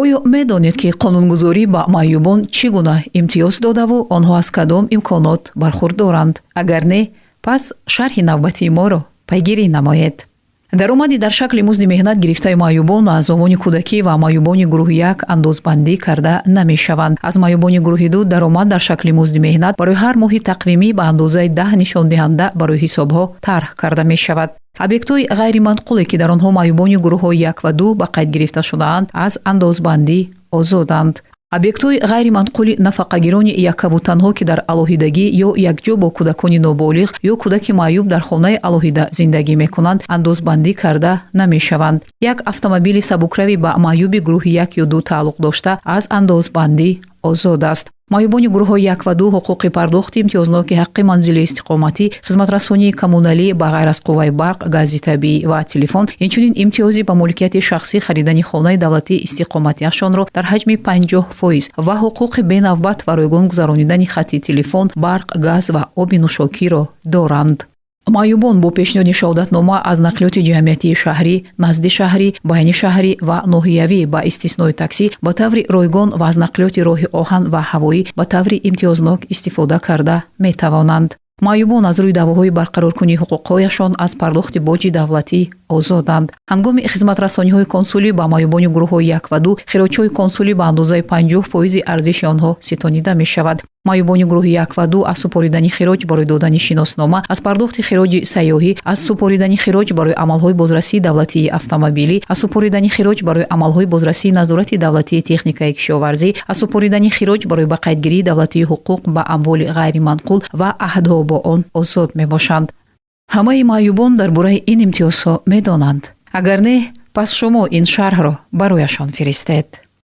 оё медонед ки қонунгузорӣ ба маъюбон чӣ гуна имтиёз додаву онҳо аз кадом имконот бархурдоранд? Агар не, пас шарҳи навбатии моро пайгирӣ намоед. даромади дар шакли музди меҳнат гирифтаи маъюбон аз омони кӯдакӣ ва маъюбони гурӯҳи як андозбандӣ карда намешаванд. аз маъюбони гурӯҳи ду даромад дар шакли музди меҳнат барои ҳар моҳи тақвимӣ ба андозаи 10 нишондиҳанда барои ҳисобҳо тарҳ карда мешавад. объектҳои ғайриманқуле ки дар онҳо маъюбони гурӯҳҳои 1 ва 2 ба қайд гирифта шудаанд аз андозбандӣ озоданд. объектҳои ғайриманқули нафақагирони яккаву танҳо ки дар алоҳидагӣ ё якҷо бо кӯдакони ноболиғ ё кӯдаки маъюб дар хонаи алоҳида зиндагӣ мекунанд андозбандӣ карда намешаванд. як автомобили сабукравӣ ба маъюби гурӯҳи 1 ё 2 тааллуқ дошта аз андозбандӣ озод аст. маъюбони гурӯҳҳои 1 ва 2 ҳуқуқи пардохти имтиёзноки ҳаққи манзили истиқоматӣ, хизматрасонии коммуналӣ ба ғайр аз қувваи барқ, гази табиӣ ва телефон, инчунин имтиёзи ба моликияти шахсӣ харидани хонаи давлатии истиқоматиашонро дар ҳаҷми 50% ва ҳуқуқи бенавбат ва ройгон гузаронидани хатти телефон, барқ, газ ва оби нӯшокиро доранд. маъюбон бо пешниҳоди шаҳодатнома аз нақлиёти ҷамъиятии шаҳрӣ, назди шаҳрӣ, байни шаҳрӣ ва ноҳиявӣ ба истиснои таксӣ ба таври ройгон ва аз нақлиёти роҳи оҳан ва ҳавоӣ ба таври имтиёзнок истифода карда метавонанд. маъюбон аз рӯи даъвоҳои барқароркунии ҳуқуқҳояшон аз пардохти боҷи давлатӣ озоданд. ҳангоми хизматрасониҳои консулӣ ба маъюбони гурӯҳҳои 1 ва 2 хироҷҳои консулӣ ба андозаи 50% арзиши онҳо ситонида мешавад. маъюбони гурӯҳи 1 ва 2 аз супоридани хироҷ барои додани шиноснoma, аз пардохти хироҷи сайёҳӣ, аз супоридани хироҷ барои амалҳои бозрасии давлатии автомобилӣ, аз супоридани хироҷ барои амалҳои бозрасии назорати давлатии техникаи кишоварзӣ, аз супоридани хироҷ барои ба қайдгирии давлатии ҳуқуқ ба амволи ғайриманқул ва аҳдҳо бо он озод мебошанд. ҳамаи маъюбон дар бораи ин имтиёзҳо медонанд. агар не, пас шумо ин шарҳро барояшон фиристед.